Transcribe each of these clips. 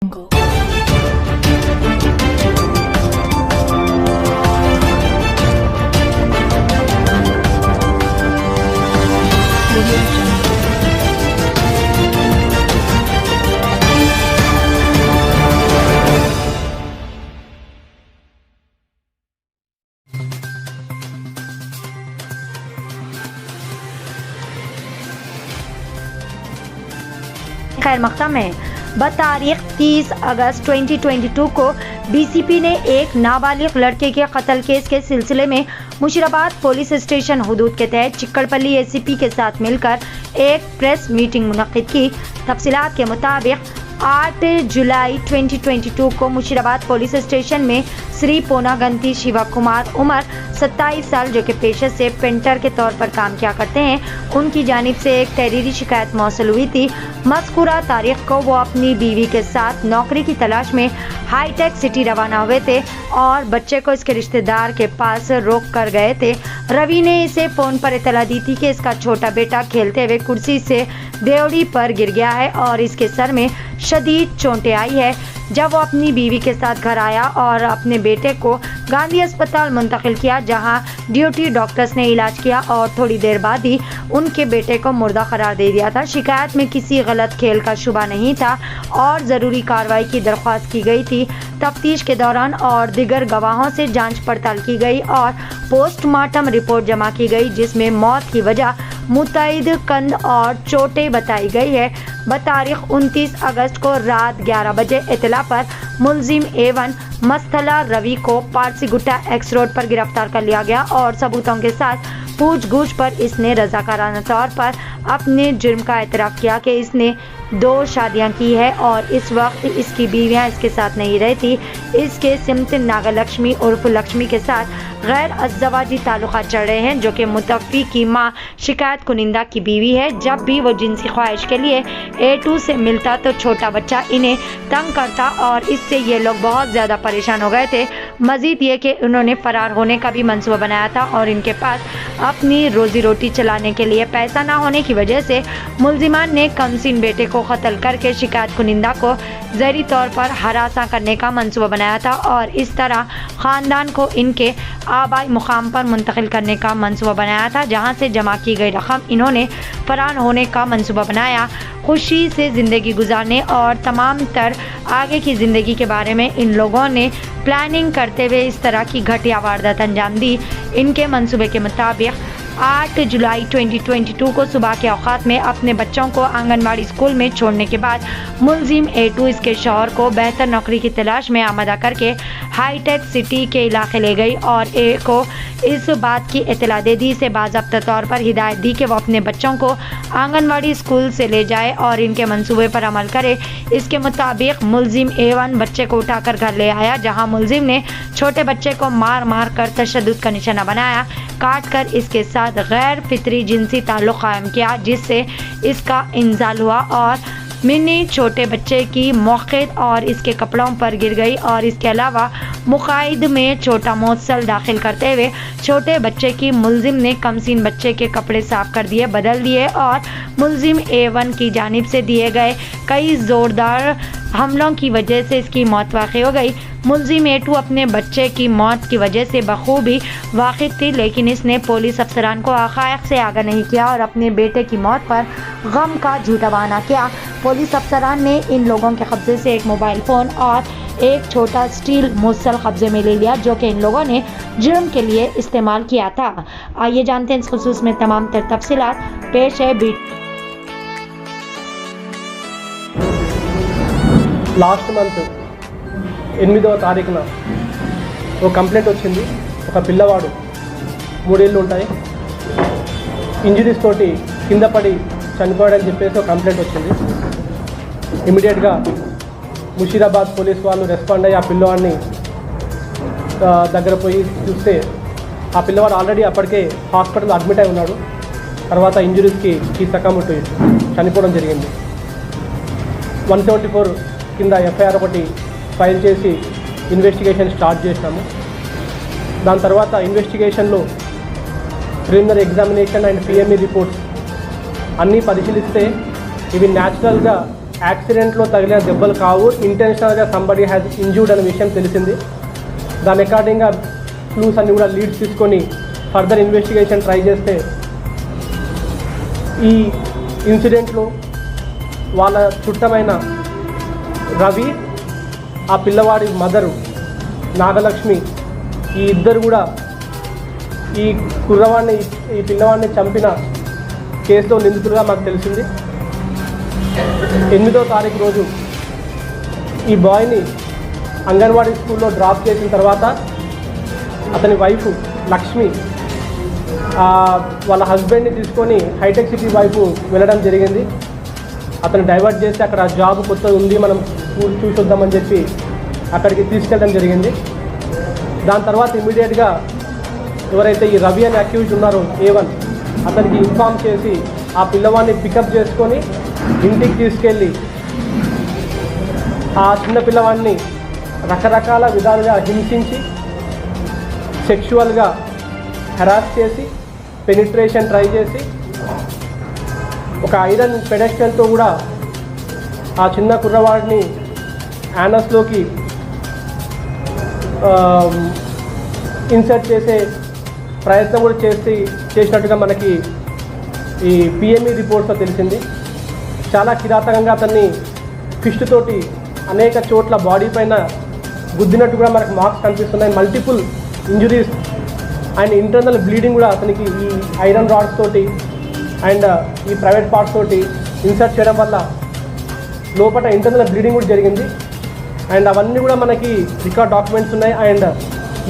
खैर मकदम है। बतारीख 30 अगस्त 2022 को बीसीपी ने एक नाबालिग लड़के के कत्ल केस के सिलसिले में मुशीराबाद पुलिस स्टेशन हुदूद के तहत चिक्कड़पल्ली एसीपी के साथ मिलकर एक प्रेस मीटिंग मुनक्किद की। तफसीलात के मुताबिक 8 जुलाई 2022 को मुशीराबाद पुलिस स्टेशन में श्री पोनागंती शिवा कुमार उम्र 27 साल जो कि पेशे से पेंटर के तौर पर काम किया करते हैं, उनकी जानिब से एक तहरीरी शिकायत मौसूल हुई थी। मज़कूरा तारीख को वो अपनी बीवी के साथ नौकरी की तलाश में हाईटेक सिटी रवाना हुए थे और बच्चे को इसके रिश्तेदार के पास रोक कर गए थे। रवि ने इसे फ़ोन पर इतला दी थी कि इसका छोटा बेटा खेलते हुए कुर्सी से देवड़ी पर गिर गया है और इसके सर में शदीद चोटें आई है। जब वो अपनी बीवी के साथ घर आया और अपने बेटे को गांधी अस्पताल मुंतकिल किया, जहां ड्यूटी डॉक्टर्स ने इलाज किया और थोड़ी देर बाद ही उनके बेटे को मुर्दा करार दे दिया था। शिकायत में किसी गलत खेल का शुबा नहीं था और ज़रूरी कार्रवाई की दरख्वास्त की गई थी। तफ्तीश के दौरान और दिगर गवाहों से जांच पड़ताल की गई और पोस्टमार्टम रिपोर्ट जमा की गई, जिसमें मौत की वजह मुतैद कंध और चोटें बताई गई है। बतारीख 29 अगस्त को रात 11 बजे इतला पर मुलजिम A1 मस्तला रवि को पारसी गुट्टा एक्स रोड पर गिरफ्तार कर लिया गया और सबूतों के साथ पूछगछ पर इसने रजाकाराना तौर पर अपने जुर्म का एतराफ़ किया कि इसने 2 शादियां की है और इस वक्त इसकी बीवियां इसके साथ नहीं रहती। इसके सिमत नागलक्ष्मी उर्फ लक्ष्मी के साथ गैर अज़्ज़वाजी ताल्लुक़ात चल रहे हैं, जो कि मुतव्वी की माँ शिकायत कुनिंदा की बीवी है। जब भी वो जिनसी ख्वाहिश के लिए A2 से मिलता तो छोटा बच्चा इन्हें तंग करता और इससे ये लोग बहुत ज़्यादा परेशान हो गए थे। मज़ीद ये कि उन्होंने फ़रार होने का भी मंसूबा बनाया था और इनके पास अपनी रोज़ी रोटी चलाने के लिए पैसा ना होने की वजह से मुलजिमान ने कमसीन बेटे को कत्ल करके शिकायत कुनिंदा को ज़हरी तौर पर हरासा करने का मंसूबा बनाया था और इस तरह ख़ानदान को इनके आबाई मुकाम पर मुंतकिल करने का मंसूबा बनाया था, जहां से जमा की गई रकम इन्होंने फरार होने का मंसूबा बनाया। खुशी से ज़िंदगी गुजारने और तमाम तर आगे की ज़िंदगी के बारे में इन लोगों ने प्लानिंग करते हुए इस तरह की घटिया वारदात अंजाम दी। इनके मंसूबे के मुताबिक 8 जुलाई 2022 को सुबह के औकात में अपने बच्चों को आंगनवाड़ी स्कूल में छोड़ने के बाद मुलजिम A2 इसके शौहर को बेहतर नौकरी की तलाश में आमदा करके हाईटेक सिटी के इलाके ले गई और A को इस बात की इतला दे दी, इसे बाज़ाब्ता तौर पर हिदायत दी कि वो अपने बच्चों को आंगनवाड़ी स्कूल से ले जाए और इनके मंसूबे पर अमल करे। इसके मुताबिक मुलजिम A1 बच्चे को उठाकर घर ले आया, जहां मुलजिम ने छोटे बच्चे को मार मार कर तशद्दुद का निशाना बनाया, काट कर इसके साथ गैर फितरी जिनसी ताल्लुक़ कायम किया, जिससे इसका इंजाल हुआ और मिनी छोटे बच्चे की मौके और इसके कपड़ों पर गिर गई और इसके अलावा मुकाइद में छोटा मोसल दाखिल करते हुए छोटे बच्चे की मुलजिम ने कमसीन बच्चे के कपड़े साफ कर दिए, बदल दिए और मुलजिम A1 की जानिब से दिए गए कई ज़ोरदार हमलों की वजह से इसकी मौत वाक़ई हो गई। मुलजिम A2 अपने बच्चे की मौत की वजह से बखूबी वाकिफ थी, लेकिन इसने पुलिस अफसरान को हक़ाइक़ से आगाह नहीं किया और अपने बेटे की मौत पर गम का झूठा बहाना किया। पुलिस अफसरान ने इन लोगों के कब्जे से एक मोबाइल फ़ोन और एक छोटा स्टील मुसल कब्जे में ले लिया, जो कि इन लोगों ने जुर्म के लिए इस्तेमाल किया था। आइए जानते हैं इस खुसूस में तमाम तर तफसीलात। पेश है बीट। లాస్ట్ మంత్ 8వ తారీఖున ఒక కంప్లైంట్ వచ్చింది. ఒక పిల్లవాడు 3 ఏళ్ళు ఉంటాయి ఇంజరీస్ తోటి కింద పడి చనిపోయాడని చెప్పేసి ఒక కంప్లైంట్ వచ్చింది. ఇమీడియట్గా ముషీరాబాద్ పోలీస్ వాళ్ళు రెస్పాండ్ అయ్యి ఆ పిల్లవాడిని దగ్గర పోయి చూస్తే ఆ పిల్లవాడు ఆల్రెడీ అప్పటికే హాస్పిటల్లో అడ్మిట్ అయి ఉన్నాడు. తర్వాత ఇంజరీస్కి సకముట్టు చనిపోవడం జరిగింది. 174 కింద FIR ఒకటి ఫైల్ చేసి ఇన్వెస్టిగేషన్ స్టార్ట్ చేసినాము. దాని తర్వాత ఇన్వెస్టిగేషన్లో preliminary examination and PME reports అన్నీ పరిశీలిస్తే ఇవి న్యాచురల్గా యాక్సిడెంట్లో తగిలిన దెబ్బలు కావు, ఇంటెన్షనల్గా సంబడి హ్యాజ్ ఇంజూర్డ్ అనే విషయం తెలిసింది. దాని అకార్డింగ్గా క్లూస్ అన్ని కూడా లీడ్స్ తీసుకొని ఫర్దర్ ఇన్వెస్టిగేషన్ ట్రై చేస్తే ఈ ఇన్సిడెంట్లో వాళ్ళ చుట్టమైన రవి, ఆ పిల్లవాడి మదరు నాగలక్ష్మి, ఈ ఇద్దరు కూడా ఈ కుర్రవాడిని ఈ పిల్లవాడిని చంపిన కేసులో నిందితులుగా మాకు తెలిసింది. 8వ తారీఖు రోజు ఈ బాయ్ని అంగన్వాడీ స్కూల్లో డ్రాప్ చేసిన తర్వాత అతని వైఫ్ లక్ష్మి వాళ్ళ హస్బెండ్ని తీసుకొని హైటెక్ సిటీ వైపు వెళ్ళడం జరిగింది. అతను డైవర్ట్ చేసి అక్కడ జాబ్ కొత్తగా ఉంది, మనం చూసొద్దామని చెప్పి అక్కడికి తీసుకెళ్ళడం జరిగింది. దాని తర్వాత ఇమీడియట్గా ఎవరైతే ఈ రవి అని అక్యూజ్ ఉన్నారో A1 అతనికి ఇన్ఫామ్ చేసి ఆ పిల్లవాడిని పికప్ చేసుకొని ఇంటికి తీసుకెళ్ళి ఆ చిన్న పిల్లవాడిని రకరకాల విధాలుగా హింసించి సెక్షువల్గా హెరాస్ చేసి పెనిట్రేషన్ ట్రై చేసి ఒక ఐరన్ పెడెస్టల్తో కూడా ఆ చిన్న కుర్రవాడిని యానస్లోకి ఇన్సర్ట్ చేసే ప్రయత్నం కూడా చేసినట్టుగా మనకి ఈ PME రిపోర్ట్స్లో తెలిసింది. చాలా కిరాతకంగా అతన్ని ఫిస్ట్ తోటి అనేక చోట్ల బాడీ పైన గుద్దినట్టు కూడా మనకు మార్క్స్ కనిపిస్తున్నాయి. Multiple injuries and internal bleeding కూడా అతనికి ఈ ఐరన్ రాడ్స్ తోటి అండ్ ఈ ప్రైవేట్ పార్ట్స్ తోటి ఇన్సర్ట్ చేయడం వల్ల లోపల ఇంటర్నల్ బ్లీడింగ్ కూడా జరిగింది. అండ్ అవన్నీ కూడా మనకి రికార్డ్ డాక్యుమెంట్స్ ఉన్నాయి. అండ్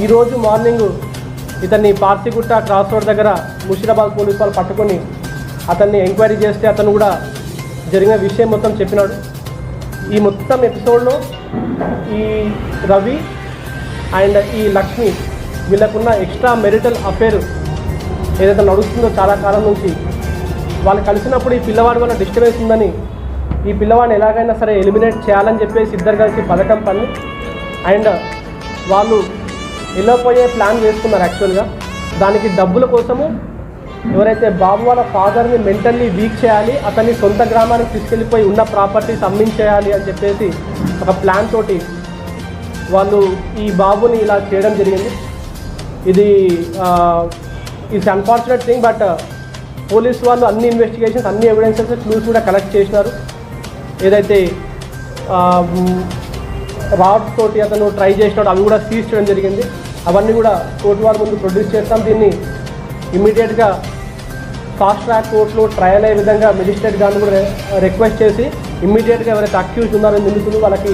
ఈరోజు మార్నింగ్ ఇతన్ని పార్సిగుట్ట క్రాస్ రోడ్ దగ్గర ముషీరాబాద్ పోలీసు వాళ్ళు పట్టుకొని అతన్ని ఎంక్వైరీ చేస్తే అతను కూడా జరిగిన విషయం మొత్తం చెప్పినాడు. ఈ మొత్తం ఎపిసోడ్లో ఈ రవి అండ్ ఈ లక్ష్మి వీళ్ళకున్న ఎక్స్ట్రా మెరిటల్ అఫేర్ ఏదైతే నడుస్తుందో చాలా కాలం నుంచి, వాళ్ళు కలిసినప్పుడు ఈ పిల్లవాడి వల్ల డిస్టర్బెన్స్ ఉందని ఈ పిల్లవాడిని ఎలాగైనా సరే ఎలిమినేట్ చేయాలని చెప్పేసి ఇద్దరు కలిసి పథకం పని అండ్ వాళ్ళు వెళ్ళిపోయే ప్లాన్ చేసుకున్నారు. యాక్చువల్గా దానికి డబ్బుల కోసము ఎవరైతే బాబు వాళ్ళ ఫాదర్ని మెంటల్లీ వీక్ చేయాలి, అతన్ని సొంత గ్రామానికి తీసుకెళ్ళిపోయి ఉన్న ప్రాపర్టీస్ అమ్మించేయాలి అని చెప్పేసి ఒక ప్లాన్ తోటి వాళ్ళు ఈ బాబుని ఇలా చేయడం జరిగింది. ఇది it's unfortunate thing. But police వాళ్ళు అన్ని ఇన్వెస్టిగేషన్స్, అన్ని ఎవిడెన్సెస్, క్లూస్ కూడా కలెక్ట్ చేసినారు. ఏదైతే రాడ్స్ తోటి అతను ట్రై చేసినాడు అవి కూడా సీజ్ చేయడం జరిగింది. అవన్నీ కూడా కోర్టు వారి ముందు ప్రొడ్యూస్ చేస్తాం. దీన్ని ఇమ్మీడియట్గా ఫాస్ట్ ట్రాక్ కోర్టులో ట్రయల్ అయ్యే విధంగా మెజిస్ట్రేట్ గారిని కూడా రిక్వెస్ట్ చేసి ఇమ్మీడియట్గా ఎవరైతే అక్యూజ్ ఉన్నారో నిందితులు వాళ్ళకి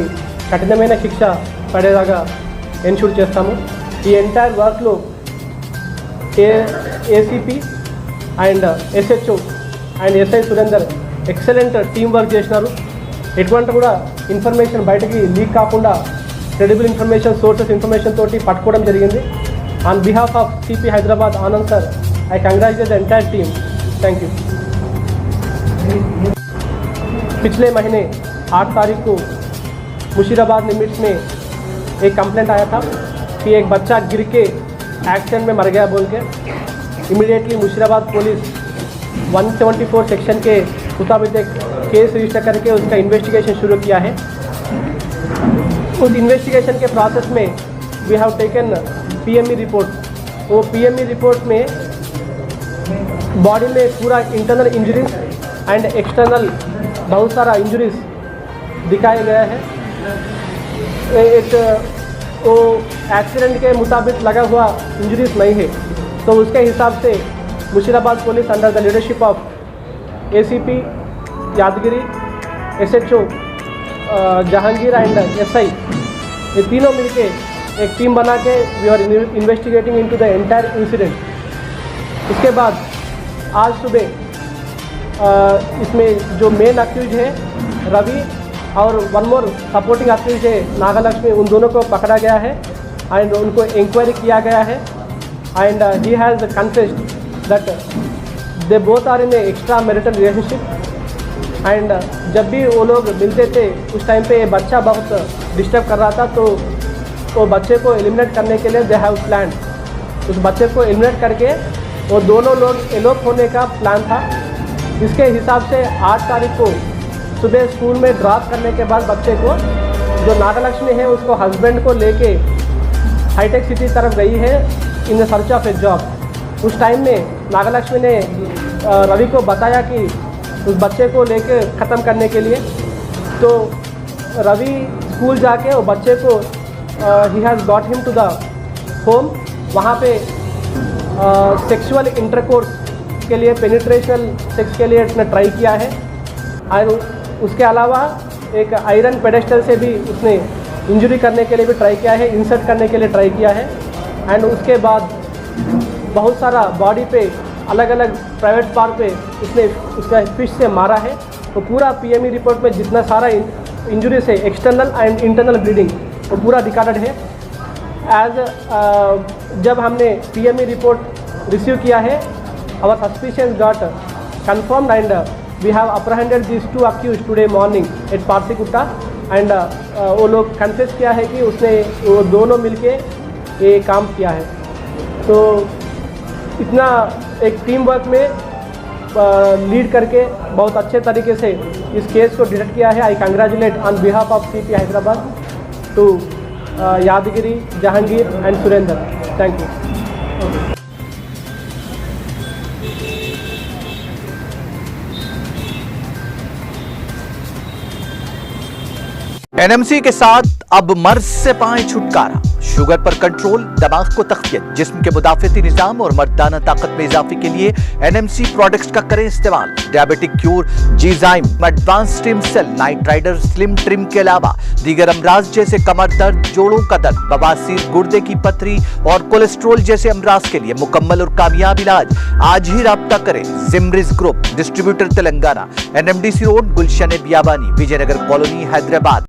కఠినమైన శిక్ష పడేలాగా ఎన్షూర్ చేస్తాము. ఈ ఎంటైర్ వర్క్లో ACP and SHO and SI Surender excellent team work చేసినారు. ఎటువంటి కూడా ఇన్ఫర్మేషన్ బయటకి లీక్ కాకుండా క్రెడిబుల్ ఇన్ఫర్మేషన్, సోర్సెస్ ఇన్ఫర్మేషన్ తోటి పట్టుకోవడం జరిగింది. On behalf of CP Hyderabad Anand sir, I congratulate the entire team. Thank you. पिछले महीने 8 तारीख को मुशीराबाद लिमिट्स में एक कंप्लेंट आया था कि एक बच्चा गिर के एक्सीडेंट में मर गया बोल के इमीडिएटली मुशीराबाद पुलिस 174 सेक्शन के मुताबिक एक केस रजिस्टर करके उसका इन्वेस्टिगेशन शुरू किया है. उस इन्वेस्टिगेशन के प्रोसेस में we have taken PME report. वो PME रिपोर्ट में बॉडी में पूरा इंटरनल इंजरीज एंड एक्सटर्नल बहुत सारा इंजरीज दिखाया गया है. एक वो एक्सीडेंट के मुताबिक लगा हुआ इंजरीज नहीं है, तो उसके हिसाब से Musheerabad police under the leadership of ACP Yadagiri, SHO Jahangir and SI, ये तीनों मिलके एक टीम बना के we are investigating into the entire incident. इसके बाद आज सुबह इसमें जो मेन अक्यूज है रवि और वन मोर सपोर्टिंग अक्यूज है नागलक्ष्मी, उन दोनों को पकड़ा गया है एंड उनको इंक्वायरी किया गया है. And he has confessed that they both are in a extra marital relationship. And जब भी वो लोग मिलते थे उस टाइम पे ये बच्चा बहुत डिस्टर्ब कर रहा था, तो वो बच्चे को एलिमिनेट करने के लिए दे हैव प्लान. उस बच्चे को एलिमिनेट करके वो दोनों लोग एलोप होने का प्लान था. इसके हिसाब से 8 तारीख को सुबह स्कूल में ड्रॉप करने के बाद बच्चे को, जो नागलक्ष्मी है उसको हस्बैंड को लेके हाईटेक सिटी तरफ गई है in the search of A job. उस टाइम में नागलक्ष्मी ने रवि को बताया कि उस बच्चे को लेके ख़त्म करने के लिए, तो रवि स्कूल जाके वो बच्चे को he has got him to the home. वहाँ पे सेक्सुअल इंटरकोर्स के लिए, पेनिट्रेशनल सेक्स के लिए उसने ट्राई किया है। और उसके अलावा एक आयरन पेडेस्टल से भी उसने इंजरी करने के लिए भी ट्राई किया है, इंसर्ट करने के लिए ट्राई किया है। एंड उसके बाद बहुत सारा बॉडी पे अलग अलग प्राइवेट पार्ट पे उसने उसका फिश से मारा है। तो पूरा पीएमई रिपोर्ट में जितना सारा इंजरीज है, एक्सटर्नल एंड इंटरनल ब्लीडिंग, वो पूरा रिकॉर्डेड है। जब हमने पीएमई रिपोर्ट रिसीव किया है, our suspicions got confirmed and we have apprehended this 2 accused today morning at Parasikutta. And वो लोग कन्फेस किया है कि उसने वो दोनों मिलके ये काम किया है। तो इतना एक टीम वर्क में लीड करके बहुत अच्छे तरीके से इस केस को डिटेक्ट किया है। I congratulate on behalf of CP Hyderabad to Yadagiri, Jahangir and Surendra. Thank you. NMC के साथ अब मर्ज से पाएं छुटकारा। शुगर पर कंट्रोल, दिमाग को तक़वियत, जिस्म के मुदाफ़ती निज़ाम और मर्दाना ताकत में इजाफे के लिए एनएमसी प्रोडक्ट्स का करें इस्तेमाल। डायबिटिक क्यूर, जीजाइम, advance stem cell, night rider slim trim के अलावा दीगर अमराज जैसे कमर दर्द, जोड़ों का दर्द, बवासीर, गुर्दे की पथरी और कोलेस्ट्रोल जैसे अमराज के लिए मुकम्मल और कामयाब इलाज। आज ही राब्ता करें। जिमरिज group, distributor Telangana, NMDC road, Gulshan Biyabani, Vijayanagar colony, Hyderabad.